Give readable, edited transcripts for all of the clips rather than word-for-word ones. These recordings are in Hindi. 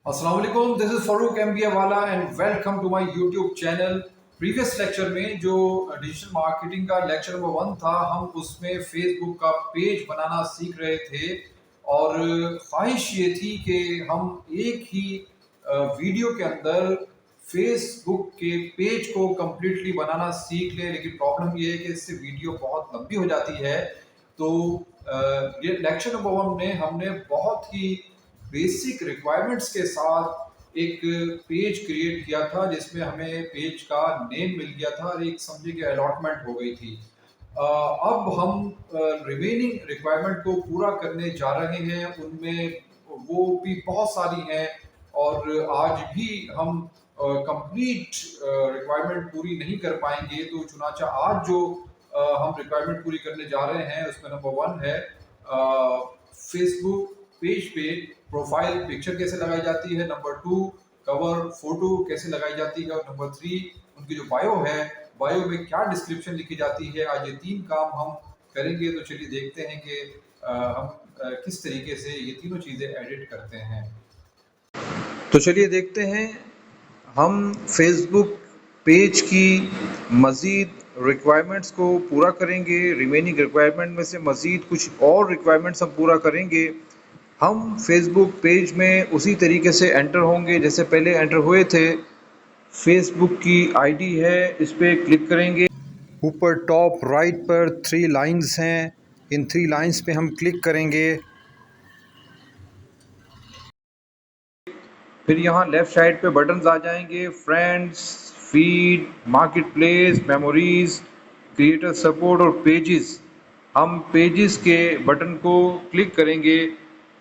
अस्सलाम वालेकुम, दिस इज फारूक एमबीए वाला and welcome to my YouTube channel. Previous lecture में जो डिजिटल मार्केटिंग का लेक्चर नंबर 1 था, हम उसमें फेसबुक का पेज बनाना सीख रहे थे और ख्वाहिश ये थी कि हम एक ही वीडियो के अंदर फेसबुक के पेज को कम्प्लीटली बनाना सीख लें। लेकिन प्रॉब्लम ये है कि इससे वीडियो बहुत लंबी हो जाती है। तो ये लेक्चर नंबर 1 में हमने बहुत ही बेसिक रिक्वायरमेंट्स के साथ एक पेज क्रिएट किया था, जिसमें हमें पेज का नेम मिल गया था और एक समझे कि अलॉटमेंट हो गई थी। अब हम रिमेनिंग रिक्वायरमेंट को पूरा करने जा रहे हैं। उनमें वो भी बहुत सारी हैं और आज भी हम कंप्लीट रिक्वायरमेंट पूरी नहीं कर पाएंगे। तो चुनाचा आज जो हम रिक्वायरमेंट पूरी करने जा रहे हैं उसमें नंबर 1 है फेसबुक पेज पे प्रोफाइल पिक्चर कैसे लगाई जाती है, नंबर 2 कवर फोटो कैसे लगाई जाती है और नंबर 3 उनकी जो बायो है, बायो में क्या डिस्क्रिप्शन लिखी जाती है। आज ये 3 काम हम करेंगे। तो चलिए देखते हैं कि हम किस तरीके से ये तीनों चीज़ें एडिट करते हैं। तो चलिए देखते हैं हम फेसबुक पेज की मज़ीद रिक्वायरमेंट्स को पूरा करेंगे। रिमेनिंग रिक्वायरमेंट में से मज़ीद कुछ और रिक्वायरमेंट्स हम पूरा करेंगे। हम फेसबुक पेज में उसी तरीके से एंटर होंगे जैसे पहले एंटर हुए थे। फेसबुक की आईडी है, इस पर क्लिक करेंगे। ऊपर टॉप राइट पर 3 लाइंस हैं, इन 3 लाइंस पे हम क्लिक करेंगे। फिर यहाँ लेफ़्ट साइड पे बटन्स आ जाएंगे, friends, feed, market place, memories, creator support और पेजेस। हम पेजेस के बटन को क्लिक करेंगे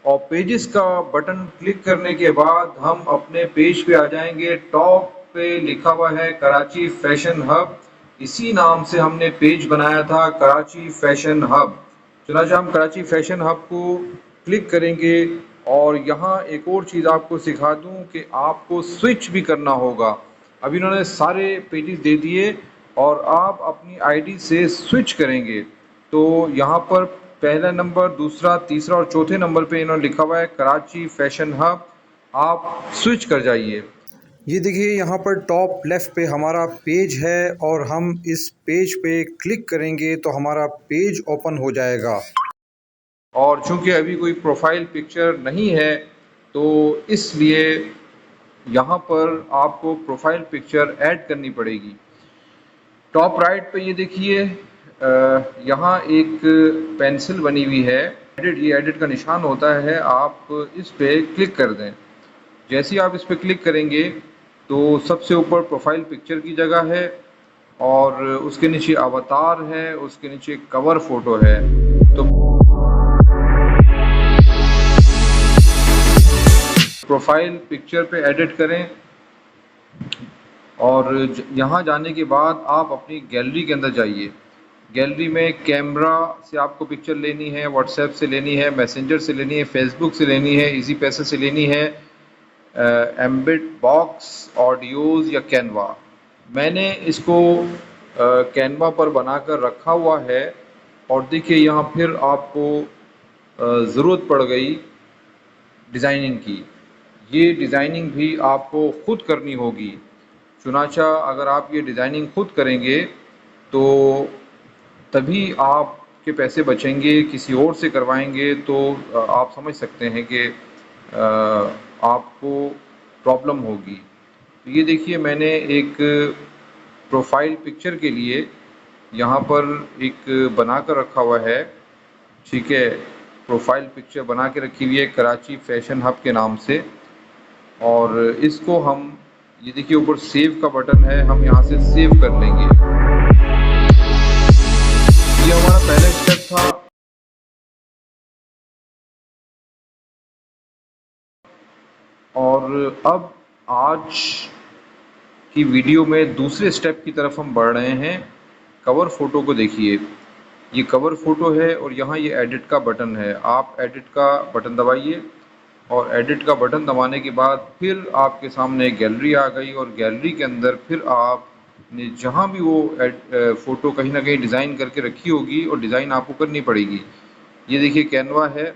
और पेजेस का बटन क्लिक करने के बाद हम अपने पेज पे आ जाएंगे। टॉप पे लिखा हुआ है कराची फैशन हब। इसी नाम से हमने पेज बनाया था, कराची फैशन हब। चुनांचे हम कराची फैशन हब को क्लिक करेंगे और यहाँ एक और चीज़ आपको सिखा दूँ कि आपको स्विच भी करना होगा। अभी इन्होंने सारे पेजेस दे दिए और आप अपनी आईडी से स्विच करेंगे तो यहाँ पर पहला नंबर, दूसरा, तीसरा और चौथे नंबर पे इन्होंने लिखा हुआ है कराची फैशन हब। आप स्विच कर जाइए। ये देखिए यहाँ पर टॉप लेफ़्ट पे हमारा पेज है और हम इस पेज पे क्लिक करेंगे तो हमारा पेज ओपन हो जाएगा। और चूंकि अभी कोई प्रोफाइल पिक्चर नहीं है तो इसलिए यहाँ पर आपको प्रोफाइल पिक्चर ऐड करनी पड़ेगी। टॉप राइट पे ये देखिए यहाँ एक पेंसिल बनी हुई है, एडिट, ये एडिट का निशान होता है। आप इस पे क्लिक कर दें। जैसे ही आप इस पे क्लिक करेंगे तो सबसे ऊपर प्रोफाइल पिक्चर की जगह है और उसके नीचे अवतार है, उसके नीचे कवर फोटो है। तो प्रोफाइल पिक्चर पे एडिट करें और यहाँ जाने के बाद आप अपनी गैलरी के अंदर जाइए। गैलरी में कैमरा से आपको पिक्चर लेनी है, व्हाट्सएप से लेनी है, मैसेंजर से लेनी है, फेसबुक से लेनी है, इजी पैसे से लेनी है, एम्बेड बॉक्स, ऑडियोज़ या कैनवा। मैंने इसको कैनवा पर बनाकर रखा हुआ है और देखिए यहाँ फिर आपको ज़रूरत पड़ गई डिज़ाइनिंग की। ये डिज़ाइनिंग भी आपको ख़ुद करनी होगी। चुनाचा अगर आप ये डिज़ाइनिंग खुद करेंगे तो तभी आपके पैसे बचेंगे। किसी और से करवाएंगे तो आप समझ सकते हैं कि आपको प्रॉब्लम होगी। तो ये देखिए मैंने एक प्रोफाइल पिक्चर के लिए यहाँ पर एक बना कर रखा हुआ है, ठीक है। प्रोफाइल पिक्चर बना के रखी हुई है कराची फैशन हब के नाम से और इसको हम, ये देखिए ऊपर सेव का बटन है, हम यहाँ से सेव कर लेंगे। ये हमारा पहला स्टेप था। और अब आज की वीडियो में दूसरे स्टेप की तरफ हम बढ़ रहे हैं। कवर फोटो को देखिए, ये कवर फोटो है और यहाँ ये एडिट का बटन है। आप एडिट का बटन दबाइए और एडिट का बटन दबाने के बाद फिर आपके सामने गैलरी आ गई और गैलरी के अंदर फिर आपने जहाँ भी वो फ़ोटो कहीं ना कहीं डिज़ाइन करके रखी होगी और डिज़ाइन आपको करनी पड़ेगी। ये देखिए कैनवा है,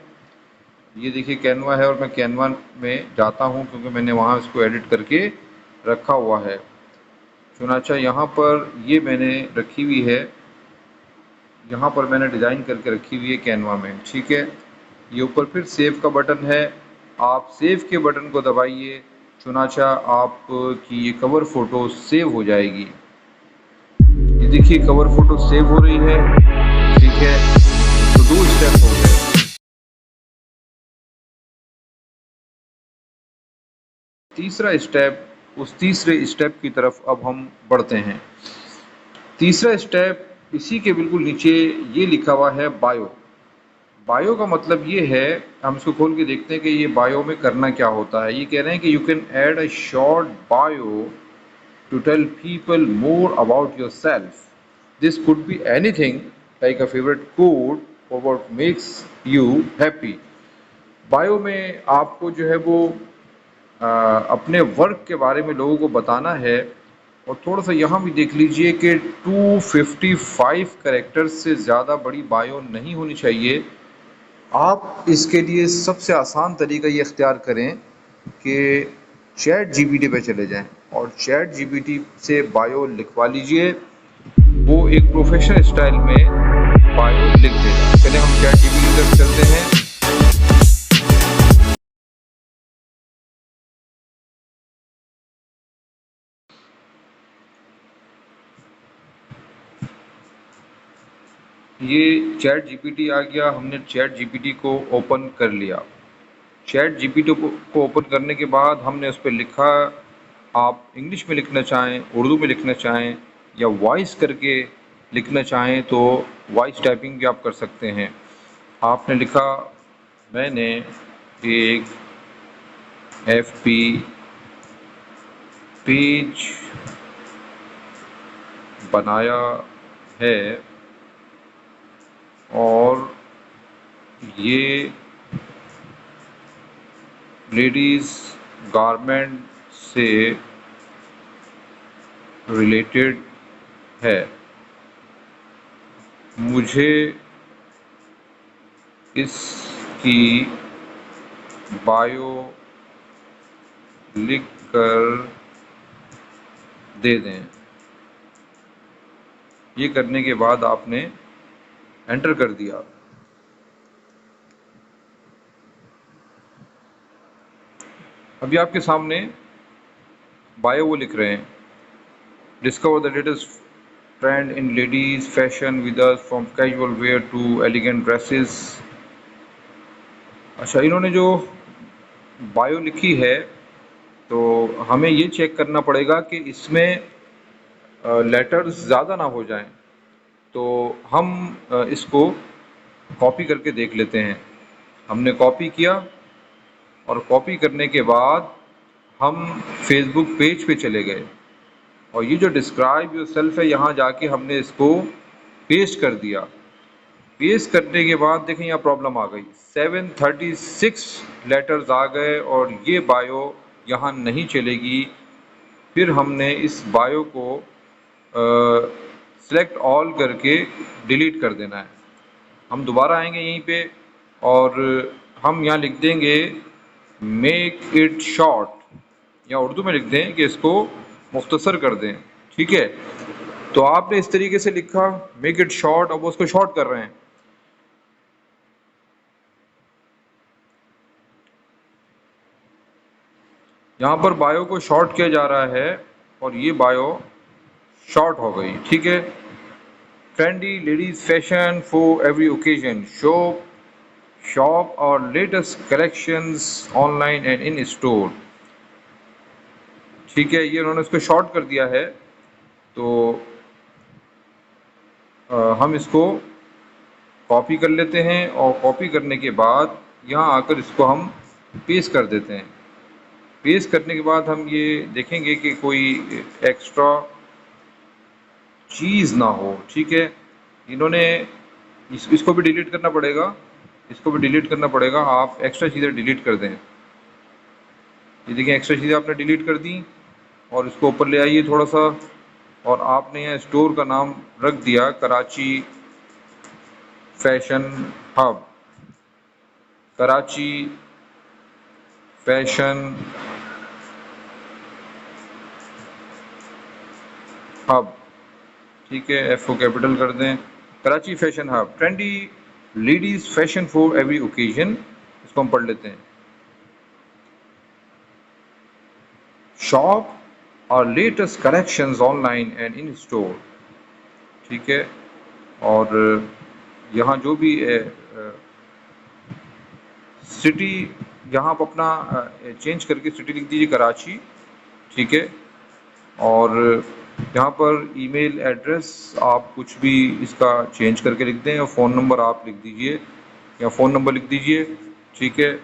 ये देखिए कैनवा है और मैं कैनवा में जाता हूँ क्योंकि मैंने वहाँ इसको एडिट करके रखा हुआ है। चुनाचा यहाँ पर ये मैंने रखी हुई है, यहाँ पर मैंने डिज़ाइन करके रखी हुई है कैनवा में, ठीक है। ये ऊपर फिर सेव का बटन है, आप सेव के बटन को दबाइए, चुनाचा आपकी ये कवर फ़ोटो सेव हो जाएगी। ये देखिए कवर फ़ोटो सेव हो रही है, ठीक है। तो 2 स्टेप हो गए। तीसरा स्टेप, उस तीसरे स्टेप की तरफ अब हम बढ़ते हैं। तीसरा स्टेप इसी के बिल्कुल नीचे ये लिखा हुआ है बायो। बायो का मतलब ये है, हम इसको खोल के देखते हैं कि ये बायो में करना क्या होता है। ये कह रहे हैं कि you can add a short bio to tell people more about yourself. This could be anything like a favourite code और what makes you happy. Bio में आपको जो है वो अपने वर्क के बारे में लोगों को बताना है। और थोड़ा सा यहाँ भी देख लीजिए कि 255 कैरेक्टर्स से ज़्यादा बड़ी बायो नहीं होनी चाहिए। आप इसके लिए सबसे आसान तरीका ये इख्तियार करें कि चैट जीपीटी पे चले जाएं और चैट जीपीटी से बायो लिखवा लीजिए। वो एक प्रोफेशनल स्टाइल में बायो लिख देगा। पहले हम चैट जीपीटी तक चलते हैं। ये चैट जीपीटी आ गया, हमने चैट जीपीटी को ओपन कर लिया। चैट जीपीटी को ओपन करने के बाद हमने उस पर लिखा, आप इंग्लिश में लिखना चाहें, उर्दू में लिखना चाहें या वॉइस करके लिखना चाहें तो वॉइस टाइपिंग भी आप कर सकते हैं। आपने लिखा, मैंने एक एफपी पेज बनाया है और ये लेडीज़ गारमेंट से रिलेटेड है। मुझे इसकी बायो लिख कर दे दें। ये करने के बाद आपने एंटर कर दिया। अभी आपके सामने बायो वो लिख रहे हैं, discover the latest trend in ladies fashion with us from casual wear to elegant dresses. अच्छा, इन्होंने जो बायो लिखी है तो हमें ये चेक करना पड़ेगा कि इसमें लेटर्स ज़्यादा ना हो जाएं। तो हम इसको कॉपी करके देख लेते हैं। हमने कॉपी किया और कॉपी करने के बाद हम फेसबुक पेज पे चले गए और ये जो डिस्क्राइब योरसेल्फ है, यहाँ जाके हमने इसको पेस्ट कर दिया। पेस्ट करने के बाद देखें यहाँ प्रॉब्लम आ गई, 736 लेटर्स आ गए और ये बायो यहाँ नहीं चलेगी। फिर हमने इस बायो को सिलेक्ट ऑल करके डिलीट कर देना है। हम दोबारा आएंगे यहीं पे और हम यहाँ लिख देंगे मेक इट शॉर्ट, या उर्दू में लिख दें कि इसको मुख्तसर कर दें, ठीक है। तो आपने इस तरीके से लिखा मेक इट शॉर्ट, अब उसको शॉर्ट कर रहे हैं। यहाँ पर बायो को शॉर्ट किया जा रहा है और ये बायो शॉर्ट हो गई, ठीक है। Trendy ladies fashion for every occasion, shop और latest collections online and in store, ठीक है। ये उन्होंने इसको शॉर्ट कर दिया है। तो हम इसको कॉपी कर लेते हैं और कॉपी करने के बाद यहाँ आकर इसको हम पेस्ट कर देते हैं। पेस्ट करने के बाद हम ये देखेंगे कि कोई एक्स्ट्रा चीज़ ना हो, ठीक है। इन्होंने इसको भी डिलीट करना पड़ेगा, इसको भी डिलीट करना पड़ेगा। आप एक्स्ट्रा चीज़ें डिलीट कर दें। ये देखिए एक्स्ट्रा चीज़ें आपने डिलीट कर दी और इसको ऊपर ले आइए थोड़ा सा और आपने यहाँ स्टोर का नाम रख दिया Karachi fashion hub. Karachi fashion hub, ठीक है, एफ को कैपिटल कर दें, Karachi fashion hub, trendy ladies fashion for every occasion, इसको हम पढ़ लेते हैं। शॉप और latest collections online and in store, ठीक है। और यहाँ जो भी सिटी, यहाँ आप अपना चेंज करके सिटी लिख दीजिए कराची, ठीक है। और यहाँ पर ईमेल एड्रेस आप कुछ भी इसका चेंज करके लिख दें, और फ़ोन नंबर आप लिख दीजिए या फ़ोन नंबर लिख दीजिए, ठीक है,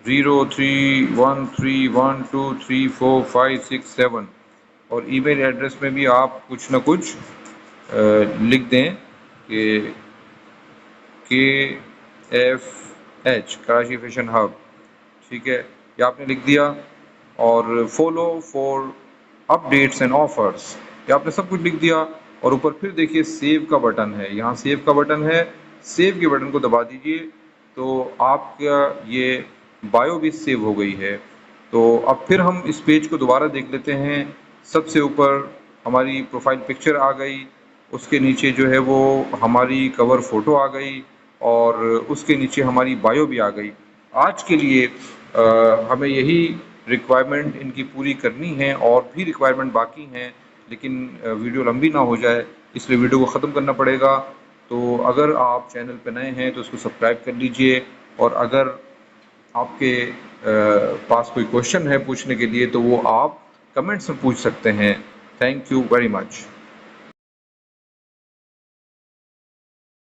0313123456 और ईमेल एड्रेस में भी आप कुछ ना कुछ लिख दें कि KFH कराची फैशन हब, ठीक है, ये आपने लिख दिया। और follow for updates and offers, ये आपने सब कुछ लिख दिया। और ऊपर फिर देखिए सेव का बटन है, यहाँ सेव का बटन है, सेव के बटन को दबा दीजिए तो आपका ये बायो भी सेव हो गई है। तो अब फिर हम इस पेज को दोबारा देख लेते हैं। सबसे ऊपर हमारी प्रोफाइल पिक्चर आ गई, उसके नीचे जो है वो हमारी कवर फ़ोटो आ गई और उसके नीचे हमारी बायो भी आ गई। आज के लिए हमें यही रिक्वायरमेंट इनकी पूरी करनी है, और भी रिक्वायरमेंट बाकी हैं, लेकिन वीडियो लंबी ना हो जाए इसलिए वीडियो को ख़त्म करना पड़ेगा। तो अगर आप चैनल पर नए हैं तो उसको सब्सक्राइब कर लीजिए, और अगर आपके पास कोई क्वेश्चन है पूछने के लिए तो वो आप कमेंट्स में पूछ सकते हैं। Thank you very much.